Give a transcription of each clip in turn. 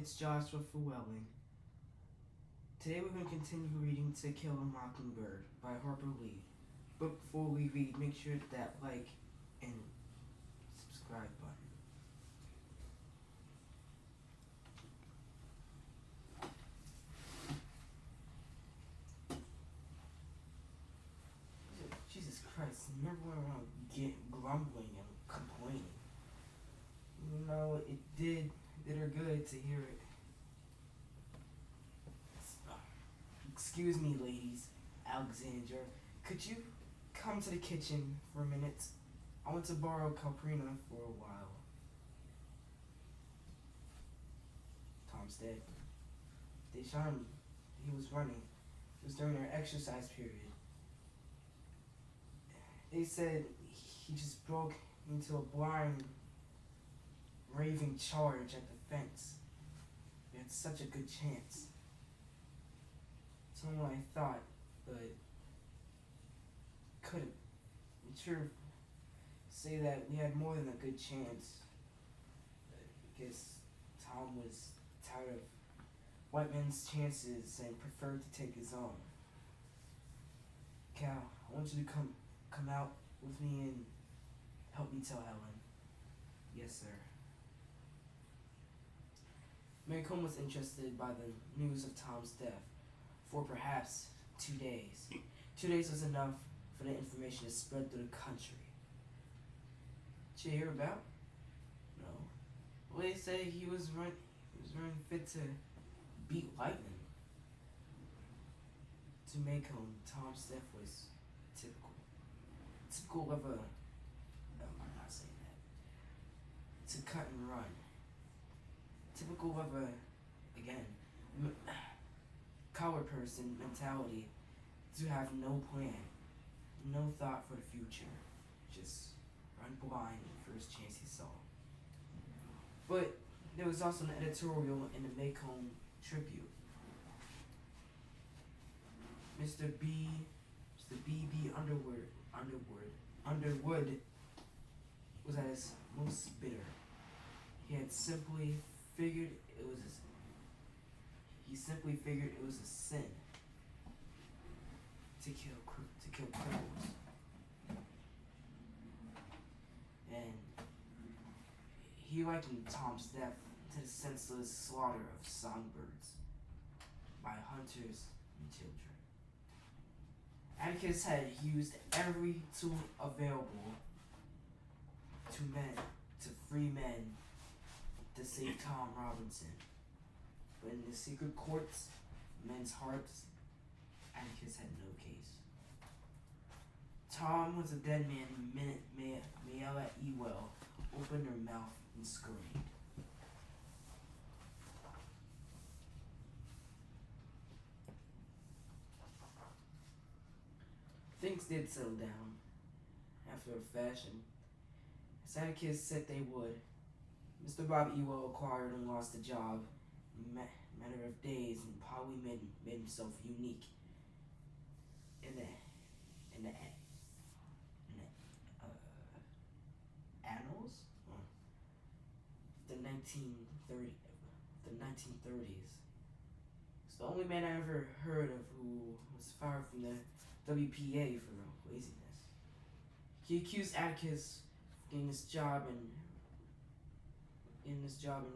it's Joshua Llewellyn. Today we're going to continue reading To Kill a Mockingbird by Harper Lee. But before we read, make sure that like and subscribe button. Jesus Christ, never went around grumbling and complaining. You know, it did her good to hear it. Excuse me, ladies. Alexandra, could you come to the kitchen for a minute? I want to borrow Calprina for a while. Tom's dead. They shot him. He was running. It was during their exercise period. They said he just broke into a blind, raving charge at the fence. We had such a good chance. Someone I thought, but couldn't. I'm sure say that we had more than a good chance. Because Tom was tired of white men's chances and preferred to take his own. Cal, I want you to come out with me and help me tell Helen. Yes, sir. Maycomb was interested by the news of Tom's death for perhaps 2 days. 2 days was enough for the information to spread through the country. Did you hear about? No. Well, they say he was running fit to beat lightning. To Maycomb, Tom's death was typical. Typical of a... No, I'm not saying that. To cut and run. Typical of a, again, coward person mentality, to have no plan, no thought for the future, just run blind the first chance he saw. But there was also an editorial in the Maycomb Tribune. Mr. B.B. Underwood was at his most bitter. He simply figured it was a sin to kill criminals. And he likened Tom's death to the senseless slaughter of songbirds by hunters and children. Atticus had used every tool available to free men to save Tom Robinson. But in the secret courts, men's hearts, Atticus had no case. Tom was a dead man the minute Mayella Ewell opened her mouth and screamed. Things did settle down, after a fashion, as Atticus said they would. Mr. Bob Ewell acquired and lost the job in a matter of days, and probably made himself unique in the annals of the 1930s. It's the only man I ever heard of who was fired from the WPA for laziness. He accused Atticus of getting this job and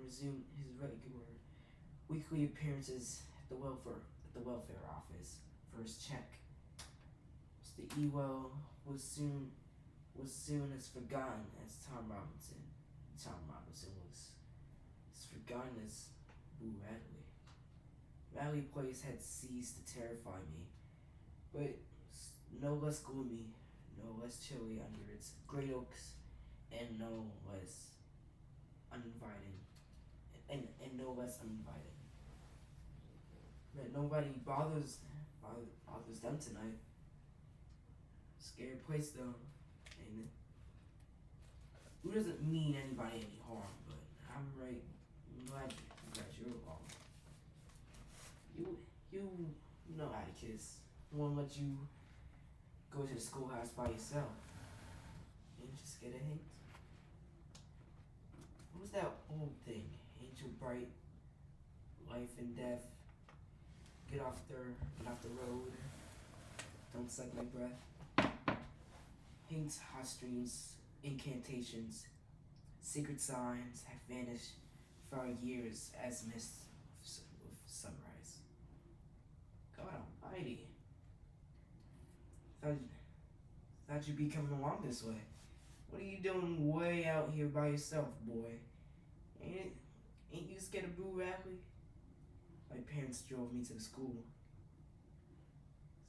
resumed his regular weekly appearances at the welfare office for his check. Mr. Ewell was soon as forgotten as Tom Robinson. Tom Robinson was as forgotten as Boo Radley. Radley Place had ceased to terrify me, but no less gloomy, no less chilly under its great oaks, and no less uninviting. But nobody bothers them tonight. Scary place though, ain't it? Who doesn't mean anybody any harm, but I'm right. I'm glad you're along. You know Atticus. Won't let you go to the schoolhouse by yourself. Ain't you scared of him? What was that old thing? Angel Bright life and death. Get off the road. Don't suck my breath. Hates hot streams, incantations, secret signs have vanished for years as mist with sunrise. God Almighty, thought thought you'd be coming along this way. What are you doing way out here by yourself, boy? Ain't you scared of Boo Radley? My parents drove me to the school.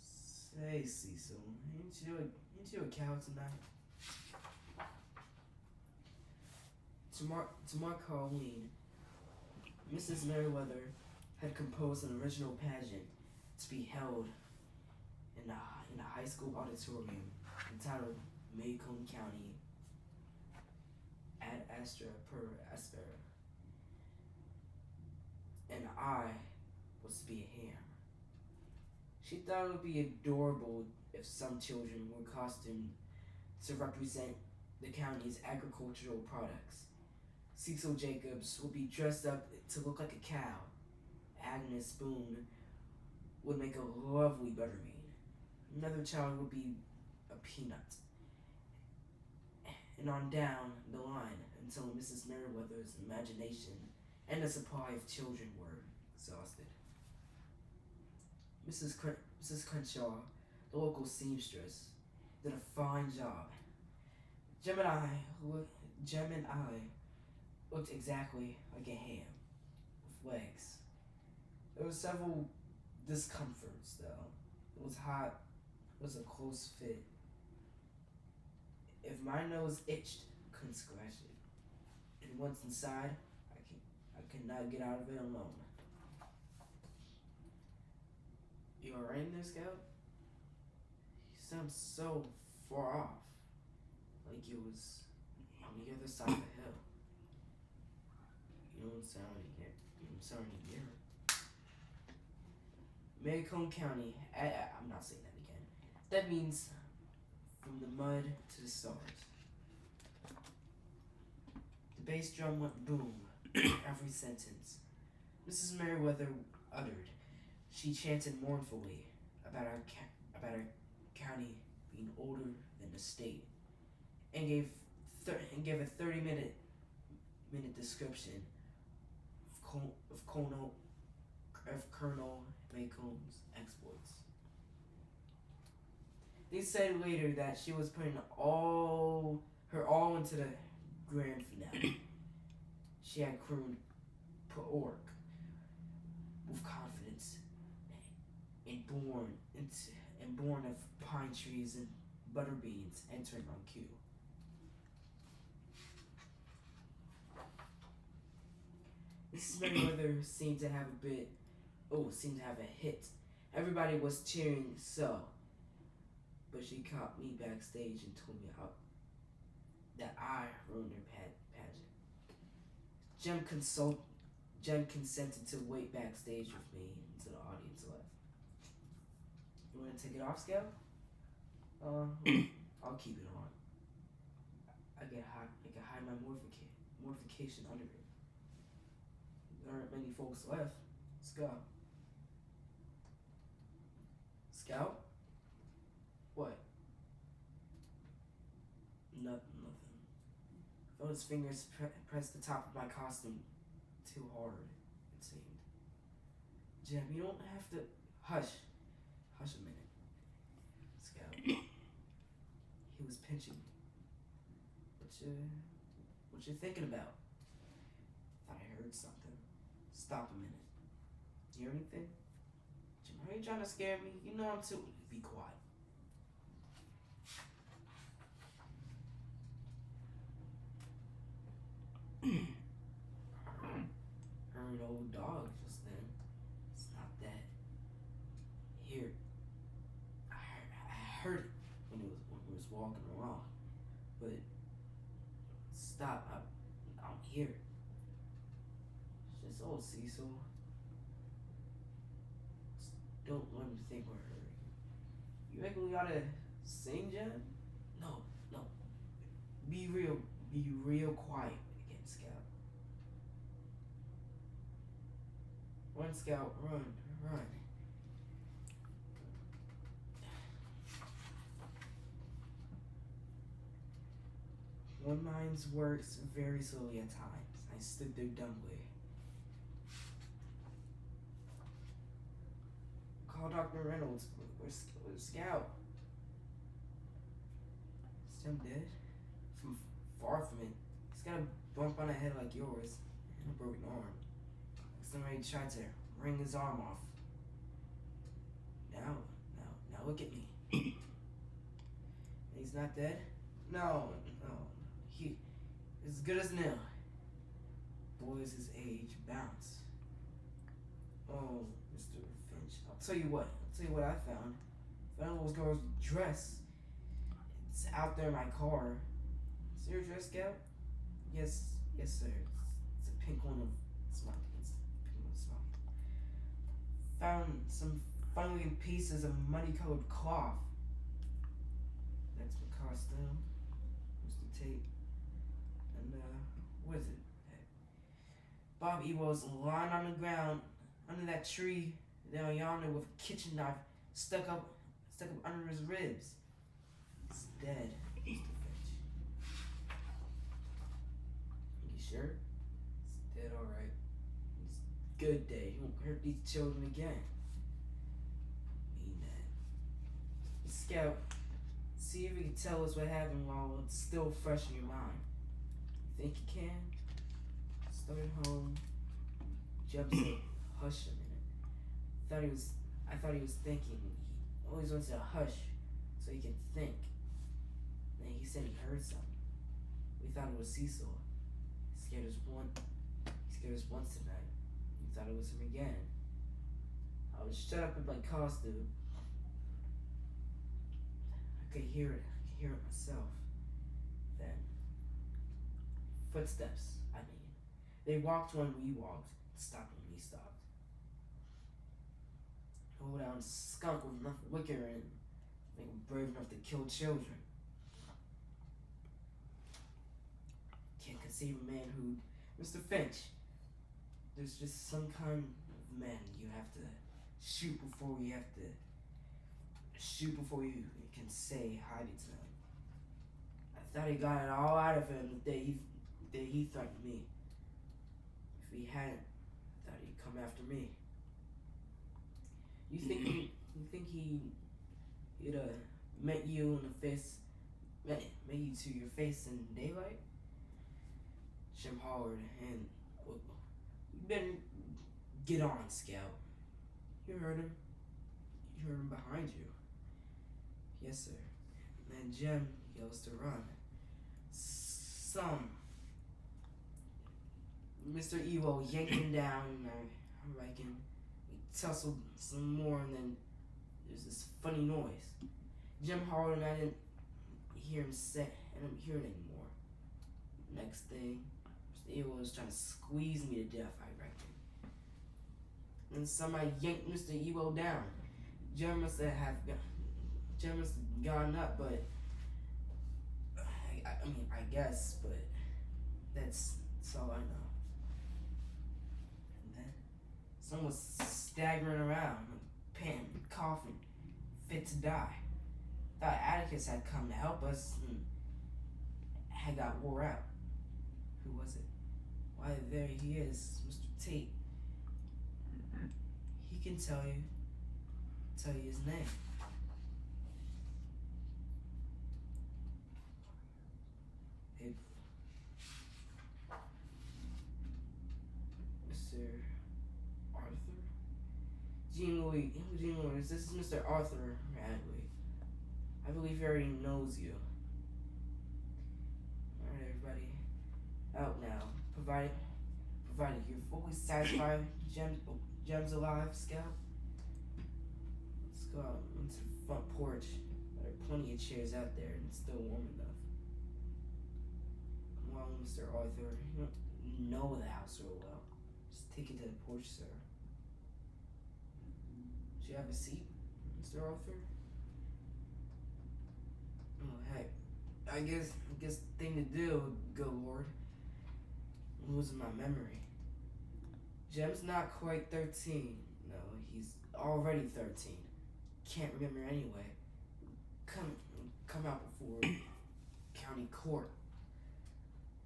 Say, Cecil, ain't you a cow tonight? To mark Halloween, Mrs. Merriweather had composed an original pageant to be held in a high school auditorium entitled Macomb County Ad Astra per Aspera, and I was to be a ham. She thought it would be adorable if some children were costumed to represent the county's agricultural products. Cecil Jacobs would be dressed up to look like a cow. Agnes Boone would make a lovely butterbean. Another child would be a peanut. And on down the line until Mrs. Merriweather's imagination and the supply of children were exhausted. Mrs. Crenshaw, the local seamstress, did a fine job. Jem and I looked exactly like a ham, with legs. There were several discomforts, though. It was hot, it was a close fit. If my nose itched, I couldn't scratch it. And once inside, I could not get out of it alone. You alright in there, Scout? You sound so far off. Like it was on the other side of the hill. You don't sound any here. Macomb County. I'm not saying that again. That means from the mud to the stars. The bass drum went boom every sentence Mrs. Merriweather uttered. She chanted mournfully about our county being older than the state, and gave a 30-minute description of Colonel Macomb's exploits. They said later that she was putting her all into the grand finale. She had crooned "Pork" with confidence, and born of pine trees and butter beans entering on cue. Mrs. Merriweather seemed to have a hit. Everybody was cheering so, but she caught me backstage and told me that I ruined her pageant. Jem consented to wait backstage with me until the audience left. You want to take it off, Scout? I'll keep it on. I can hide my mortification under it. There aren't many folks left. Let's go. Scout? What? Nothing. Felt his fingers press the top of my costume too hard, it seemed. Jem, you don't have to... Hush a minute. Scout. He was pinching me. What you thinking about? Thought I heard something. Stop a minute. Hear anything? Jem, are you trying to scare me? You know I'm too... Be quiet. Heard old dog just then. It's not that. Here. I heard it when it was walking along. But stop. I'm here. It's just old Cecil. Just don't let him think we're hurting. You reckon we ought to sing, Jen? No. Be real quiet again, Scout. Run, Scout, run, run. One mind works very slowly at times. I stood there dumbly. Call Dr. Reynolds. Where's Scout? Is Jim dead? From far from it. He's got a bump on the head like yours and a broken arm. Somebody tried to wring his arm off. Now look at me. He's not dead? No. He as good as nil. Boys his age bounce. Oh, Mr. Finch. I'll tell you what I found. Found those girl's dress. It's out there in my car. Is your dress, Scout? Yes, sir. It's a pink one of smart. It's a pink one of smart. Found some funny pieces of muddy-colored cloth. That's my costume. Mr. Tate. And what is it? Bob Ewell's lying on the ground under that tree down yonder with a kitchen knife stuck up under his ribs. He's dead, Mr. Finch. You sure? He's dead, alright. It's good day. He won't hurt these children again. Mean that. Scout, see if you can tell us what happened while it's still fresh in your mind. You think you can? Started home. Jeb said, hush a minute. I thought he was thinking. He always wants to hush so he can think. Then he said he heard something. We thought it was Cecil. He scared us once tonight. We thought it was him again. I was shut up in my costume. I could hear it. Myself. Then footsteps. They walked when we walked, stopped when we stopped. Old down skunk with enough wicker and make him brave enough to kill children. Can't conceive a man who, Mr. Finch, there's just some kind of men you have to shoot before you can say hi to them. I thought he got it all out of him the day he threatened me. If he hadn't, I thought he'd come after me. You think he'd met you in the face, met you to your face in daylight? Jim Howard, and you better get on, Scout. You heard him. You heard him behind you. Yes, sir. And then Jim yells to run. Mr. Ewell yanked him down, and I reckon we tussled some more, and then there's this funny noise. Jim Howard and I didn't hear him say, I didn't hear it anymore. Next thing, Mr. Ewell was trying to squeeze me to death, I reckon. And somebody yanked Mr. Ewell down. Jim must have gone up, but I guess, but that's all I know. And then someone was staggering around, panting, coughing, fit to die. Thought Atticus had come to help us and had got wore out. Who was it? Why, there he is, Mr. Tate. He can tell you his name. Mr. Arthur? Jean Louis, this is Mr. Arthur Radley. I believe he already knows you. Alright, everybody. Out now. Provided you're fully satisfied, Gem's alive, Scout. Let's go out into the front porch. There are plenty of chairs out there and it's still warm enough. Come on, Mr. Arthur. You don't know the house real well. Just take it to the porch, sir. Do you have a seat, Mr. Arthur? Oh, heck. I guess the thing to do, good lord. I'm losing my memory. Jem's not quite 13. No, he's already 13. Can't remember anyway. Come, come out before county court.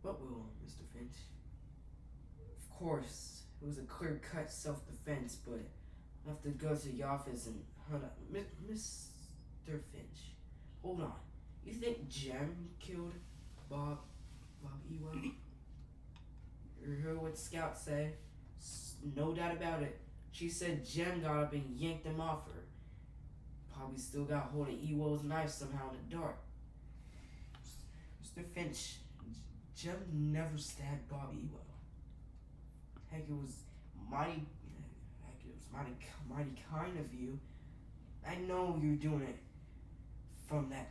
What will, Mr. Finch? Of course, it was a clear-cut self-defense, but I have to go to the office and hunt up Mr. Finch. Hold on. You think Jem killed Bob Ewell? You heard what Scout said? No doubt about it. She said Jem got up and yanked him off her. Probably still got hold of Ewell's knife somehow in the dark. Mr. Finch, Jem never stabbed Bob Ewell. Heck, it was mighty kind of you. I know you're doing it from that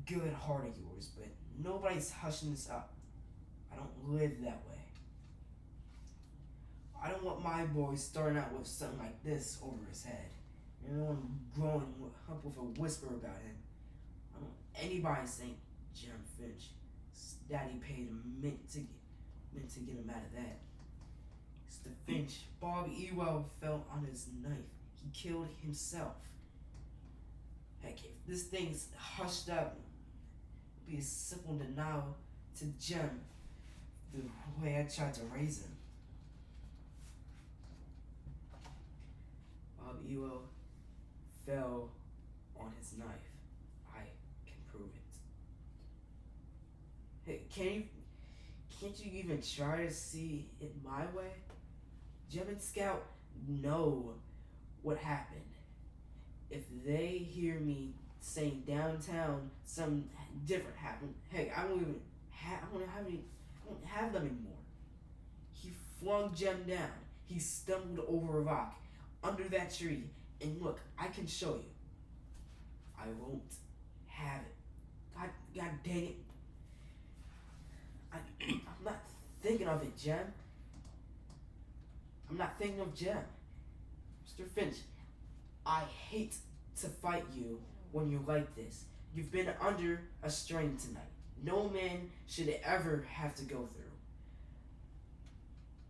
good heart of yours, but nobody's hushing this up. I don't live that way. I don't want my boy starting out with something like this over his head. I don't want him growing up with a whisper about him. I don't want anybody saying Jem Finch. His daddy paid a mint to get him out of that. Mr. Finch, Bob Ewell fell on his knife. He killed himself. Heck, if this thing's hushed up, it'd be a simple denial to Jem the way I tried to raise him. Bob Ewell fell on his knife. I can prove it. Hey, can't you even try to see it my way? Jem and Scout know what happened. If they hear me saying downtown something different happened, heck, I won't have them anymore. He flung Jem down. He stumbled over a rock under that tree, and look, I can show you. I won't have it. God dang it. I'm not thinking of it, Jem. I'm not thinking of Jem. Mr. Finch, I hate to fight you when you're like this. You've been under a strain tonight. No man should ever have to go through.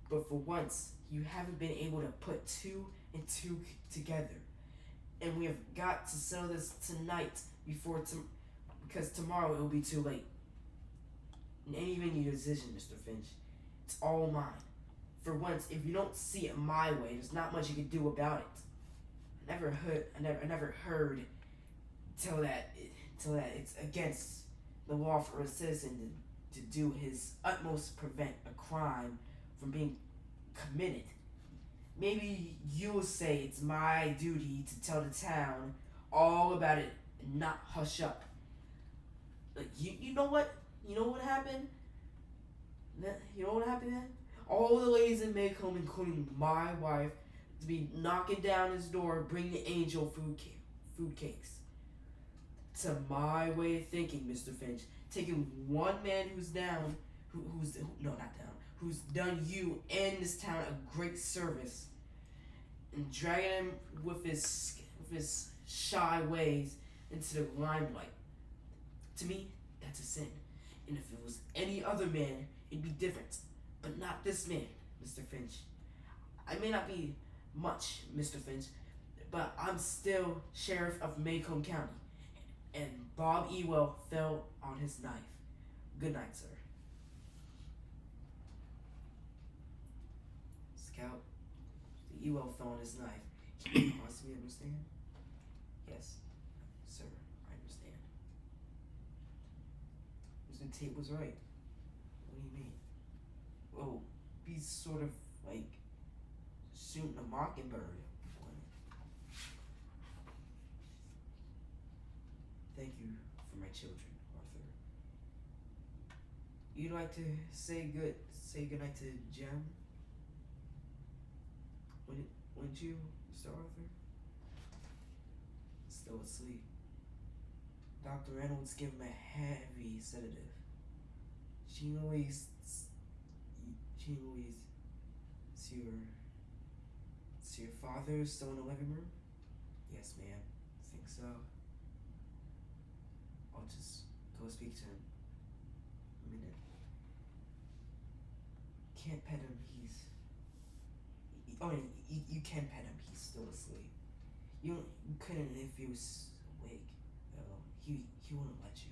But for once, you haven't been able to put two and two together. And we have got to settle this tonight because tomorrow it will be too late. And even your decision, Mr. Finch, it's all mine. For once, if you don't see it my way, there's not much you can do about it. I never heard till that it's against the law for a citizen to do his utmost to prevent a crime from being committed. Maybe you'll say it's my duty to tell the town all about it and not hush up. Like, you know what? You know what happened? You know what happened then? All the ladies in Maycomb, including my wife, to be knocking down his door, bringing Angel food cakes. To my way of thinking, Mr. Finch, taking one man who's down, who's done you and this town a great service, and dragging him with his shy ways into the limelight. To me, that's a sin. And if it was any other man, it'd be different. But not this man, Mr. Finch. I may not be much, Mr. Finch, but I'm still Sheriff of Maycomb County. And Bob Ewell fell on his knife. Good night, sir. Scout, the Ewell fell on his knife. Can you possibly understand? Yes, sir, I understand. Mr. Tate was right. What do you mean? Oh, he's sort of like shooting a mockingbird. Thank you for my children, Arthur. You'd like to say goodnight to Jem? Wouldn't you, Mr. Arthur? Still asleep. Dr. Reynolds gave him a heavy sedative. Jean Louise, is your father still in the living room? Yes, ma'am. I think so. I'll just go speak to him. A minute. Can't pet him. Oh, and you can pet him. He's still asleep. You couldn't if he was awake. He wouldn't let you.